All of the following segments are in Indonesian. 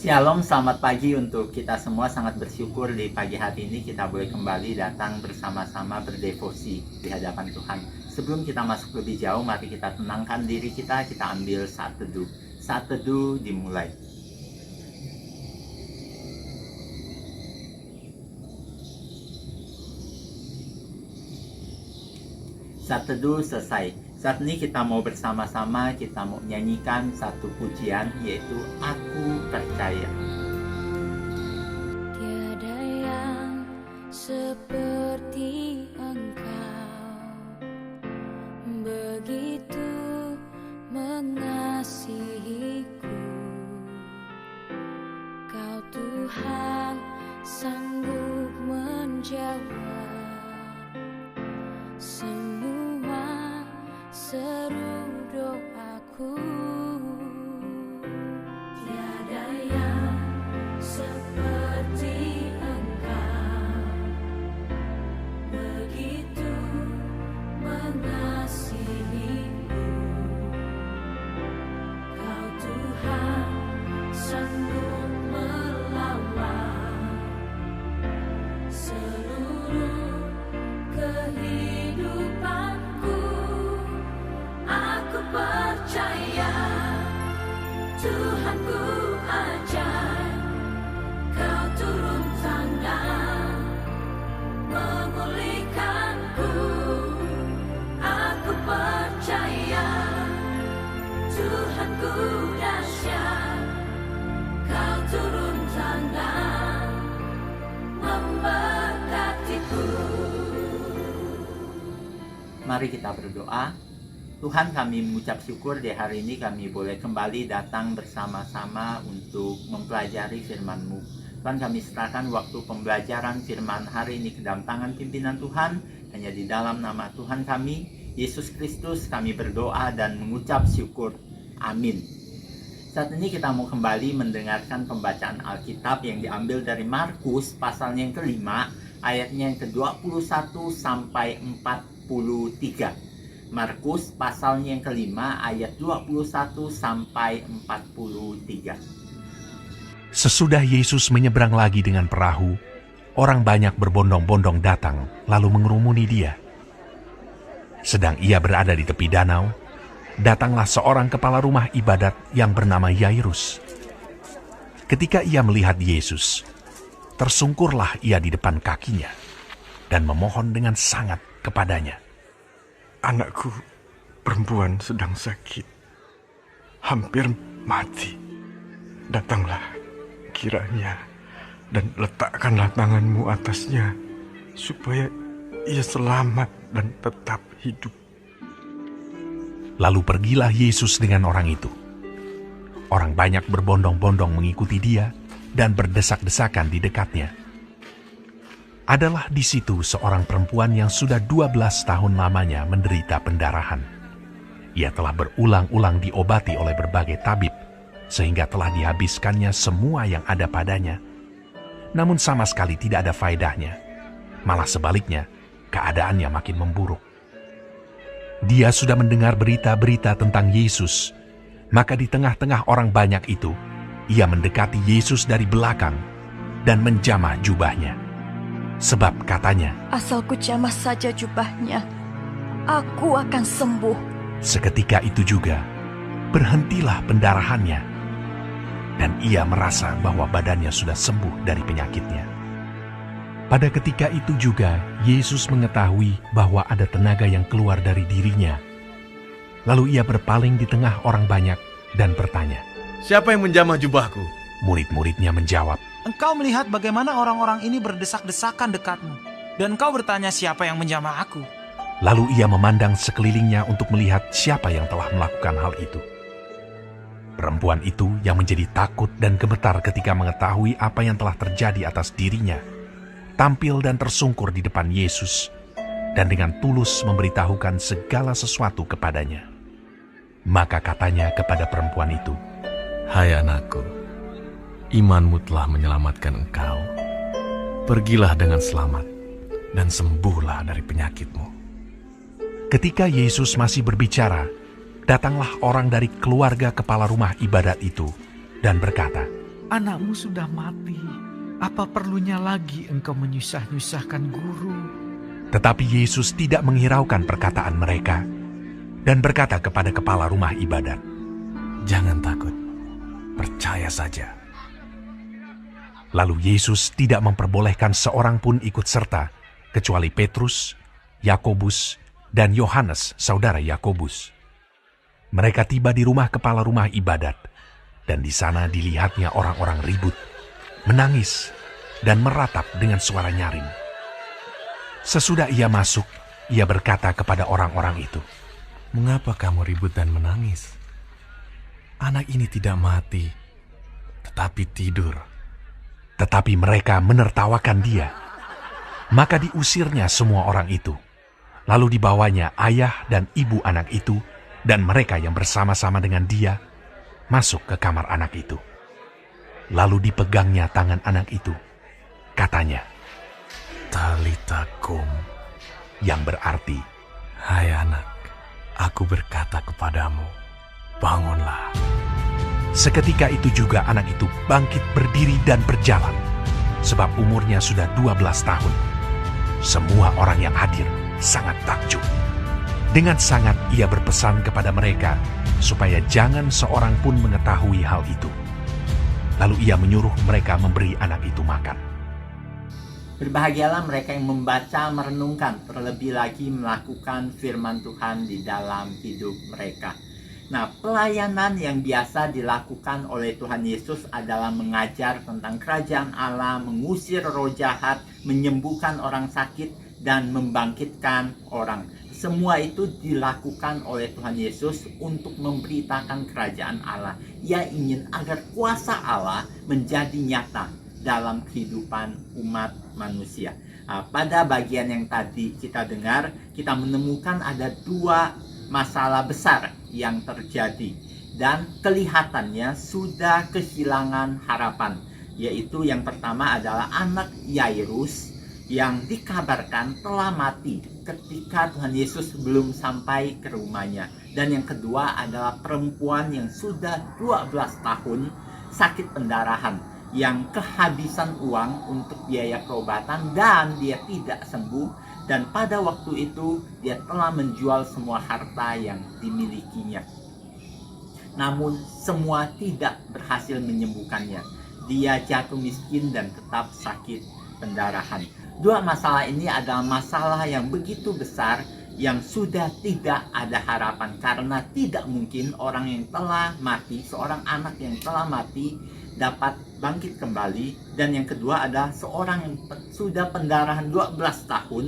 Shalom, selamat pagi untuk kita semua. Sangat bersyukur di pagi hari ini kita boleh kembali datang bersama-sama berdevosi di hadapan Tuhan. Sebelum kita masuk lebih jauh, mari kita tenangkan diri kita ambil saat teduh. Saat teduh dimulai. Saat teduh selesai. Saat ini kita mau bersama-sama, kita mau nyanyikan satu pujian, yaitu Aku Percaya. Tiada yang seperti Engkau, begitu mengasihiku. Kau Tuhan sanggup menjawab semua seru doaku. Tiada yang seperti Engkau, begitu mengasihiku. Kau Tuhan sanggup melawan seluruh kehidupanku. Aku percaya Tuhanku ajaib, Kau turun tangan memulihkanku. Aku percaya Tuhanku dahsyat, Kau turun tangan memberkatiku. Mari kita berdoa. Tuhan, kami mengucap syukur di hari ini kami boleh kembali datang bersama-sama untuk mempelajari firman-Mu. Tuhan, kami serahkan waktu pembelajaran firman hari ini ke dalam tangan pimpinan Tuhan. Hanya di dalam nama Tuhan kami, Yesus Kristus, kami berdoa dan mengucap syukur. Amin. Saat ini kita mau kembali mendengarkan pembacaan Alkitab yang diambil dari Markus pasalnya yang kelima, ayatnya yang ke-21 sampai 43. Markus pasalnya yang kelima ayat 21 sampai 43. Sesudah Yesus menyeberang lagi dengan perahu, orang banyak berbondong-bondong datang lalu mengerumuni dia. Sedang ia berada di tepi danau, datanglah seorang kepala rumah ibadat yang bernama Yairus. Ketika ia melihat Yesus, tersungkurlah ia di depan kakinya dan memohon dengan sangat kepadanya. Anakku perempuan sedang sakit, hampir mati. Datanglah kiranya dan letakkanlah tanganmu atasnya, supaya ia selamat dan tetap hidup. Lalu pergilah Yesus dengan orang itu. Orang banyak berbondong-bondong mengikuti dia dan berdesak-desakan di dekatnya. Adalah di situ seorang perempuan yang sudah 12 tahun lamanya menderita pendarahan. Ia telah berulang-ulang diobati oleh berbagai tabib, sehingga telah dihabiskannya semua yang ada padanya. Namun sama sekali tidak ada faedahnya. Malah sebaliknya, keadaannya makin memburuk. Dia sudah mendengar berita-berita tentang Yesus, maka di tengah-tengah orang banyak itu, ia mendekati Yesus dari belakang dan menjamah jubahnya. Sebab katanya, asal ku jamah saja jubahnya, aku akan sembuh. Seketika itu juga, berhentilah pendarahannya, dan ia merasa bahwa badannya sudah sembuh dari penyakitnya. Pada ketika itu juga, Yesus mengetahui bahwa ada tenaga yang keluar dari dirinya. Lalu ia berpaling di tengah orang banyak dan bertanya, "Siapa yang menjamah jubahku?" Murid-muridnya menjawab, Engkau melihat bagaimana orang-orang ini berdesak-desakan dekatmu, dan engkau bertanya siapa yang menjamah aku. Lalu ia memandang sekelilingnya untuk melihat siapa yang telah melakukan hal itu. Perempuan itu yang menjadi takut dan gemetar ketika mengetahui apa yang telah terjadi atas dirinya, tampil dan tersungkur di depan Yesus, dan dengan tulus memberitahukan segala sesuatu kepadanya. Maka katanya kepada perempuan itu, "Hai anakku, imanmu telah menyelamatkan engkau. Pergilah dengan selamat dan sembuhlah dari penyakitmu." Ketika Yesus masih berbicara, datanglah orang dari keluarga kepala rumah ibadat itu dan berkata, anakmu sudah mati. Apa perlunya lagi engkau menyusah-nyusahkan guru? Tetapi Yesus tidak menghiraukan perkataan mereka dan berkata kepada kepala rumah ibadat, Jangan takut, percaya saja. Lalu Yesus tidak memperbolehkan seorang pun ikut serta, kecuali Petrus, Yakobus, dan Yohanes, saudara Yakobus. Mereka tiba di rumah kepala rumah ibadat, dan di sana dilihatnya orang-orang ribut, menangis, dan meratap dengan suara nyaring. Sesudah ia masuk, ia berkata kepada orang-orang itu, Mengapa kamu ribut dan menangis? Anak ini tidak mati, tetapi tidur. Tetapi mereka menertawakan dia. Maka diusirnya semua orang itu. Lalu dibawanya ayah dan ibu anak itu, dan mereka yang bersama-sama dengan dia, masuk ke kamar anak itu. Lalu dipegangnya tangan anak itu. Katanya, Talita kum, yang berarti, hai anak, aku berkata kepadamu, bangunlah. seketika itu juga anak itu bangkit berdiri dan berjalan, sebab umurnya sudah 12 tahun. Semua orang yang hadir sangat takjub. Dengan sangat ia berpesan kepada mereka, supaya jangan seorang pun mengetahui hal itu. Lalu ia menyuruh mereka memberi anak itu makan. Berbahagialah mereka yang membaca, merenungkan, terlebih lagi melakukan firman Tuhan di dalam hidup mereka. Nah, pelayanan yang biasa dilakukan oleh Tuhan Yesus adalah mengajar tentang kerajaan Allah, mengusir roh jahat, menyembuhkan orang sakit, dan membangkitkan orang. Semua itu dilakukan oleh Tuhan Yesus untuk memberitakan kerajaan Allah. Ia ingin agar kuasa Allah menjadi nyata dalam kehidupan umat manusia. Nah, pada bagian yang tadi kita dengar, kita menemukan ada dua masalah besar yang terjadi. Dan kelihatannya sudah kehilangan harapan. Yaitu yang pertama adalah anak Yairus yang dikabarkan telah mati ketika Tuhan Yesus belum sampai ke rumahnya. Dan yang kedua adalah perempuan yang sudah 12 tahun sakit pendarahan, yang kehabisan uang untuk biaya perobatan dan dia tidak sembuh. Dan pada waktu itu dia telah menjual semua harta yang dimilikinya. Namun semua tidak berhasil menyembuhkannya. Dia jatuh miskin dan tetap sakit pendarahan. Dua masalah ini adalah masalah yang begitu besar yang sudah tidak ada harapan, karena tidak mungkin orang yang telah mati, seorang anak yang telah mati dapat bangkit kembali. Dan yang kedua adalah seorang yang sudah pendarahan 12 tahun,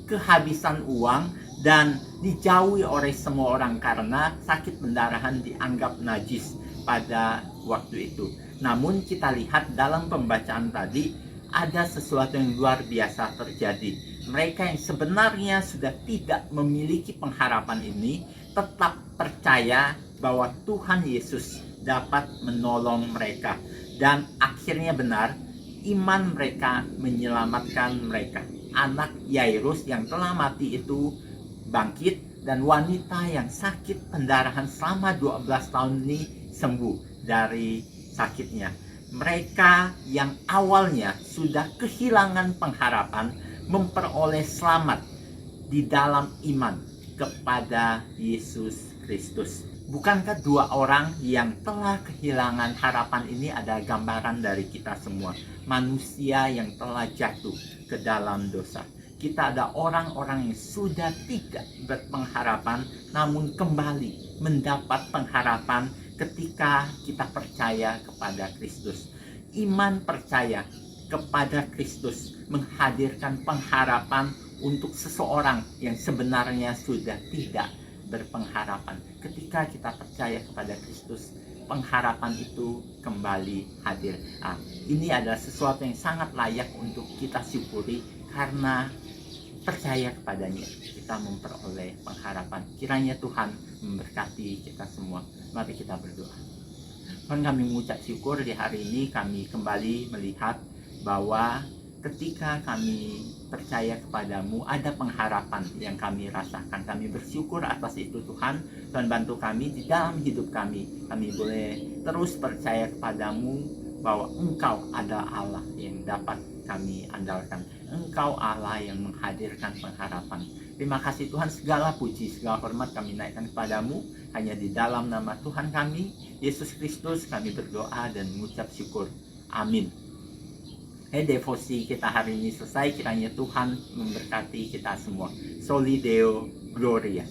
kehabisan uang, dan dijauhi oleh semua orang karena sakit pendarahan dianggap najis pada waktu itu. Namun kita lihat dalam pembacaan tadi, ada sesuatu yang luar biasa terjadi. Mereka yang sebenarnya sudah tidak memiliki pengharapan ini tetap percaya bahwa Tuhan Yesus dapat menolong mereka. Dan akhirnya benar, iman mereka menyelamatkan mereka. Anak Yairus yang telah mati itu bangkit, dan wanita yang sakit pendarahan selama 12 tahun ini sembuh dari sakitnya. Mereka yang awalnya sudah kehilangan pengharapan memperoleh selamat di dalam iman kepada Yesus Kristus. Bukankah dua orang yang telah kehilangan harapan ini adalah gambaran dari kita semua? Manusia yang telah jatuh ke dalam dosa. Kita ada orang-orang yang sudah tidak berpengharapan, namun kembali mendapat pengharapan ketika kita percaya kepada Kristus. Iman percaya kepada Kristus menghadirkan pengharapan untuk seseorang yang sebenarnya sudah tidak berpengharapan. Ketika kita percaya kepada Kristus, pengharapan itu kembali hadir. Nah, ini adalah sesuatu yang sangat layak untuk kita syukuri, karena percaya kepadanya kita memperoleh pengharapan. Kiranya Tuhan memberkati kita semua. Mari kita berdoa. Tuhan, kami mengucap syukur di hari ini kami kembali melihat bahwa ketika kami percaya kepadamu ada pengharapan yang kami rasakan. Kami bersyukur atas itu Tuhan. Tuhan, bantu kami di dalam hidup kami. Kami boleh terus percaya kepadamu, bahwa Engkau ada Allah yang dapat kami andalkan. Engkau Allah yang menghadirkan pengharapan. Terima kasih Tuhan, segala puji, segala hormat kami naikkan kepadamu. Hanya di dalam nama Tuhan kami, Yesus Kristus, kami berdoa dan mengucap syukur. Amin. Devosi kita hari ini selesai. Kiranya Tuhan memberkati kita semua. Soli Deo Gloria.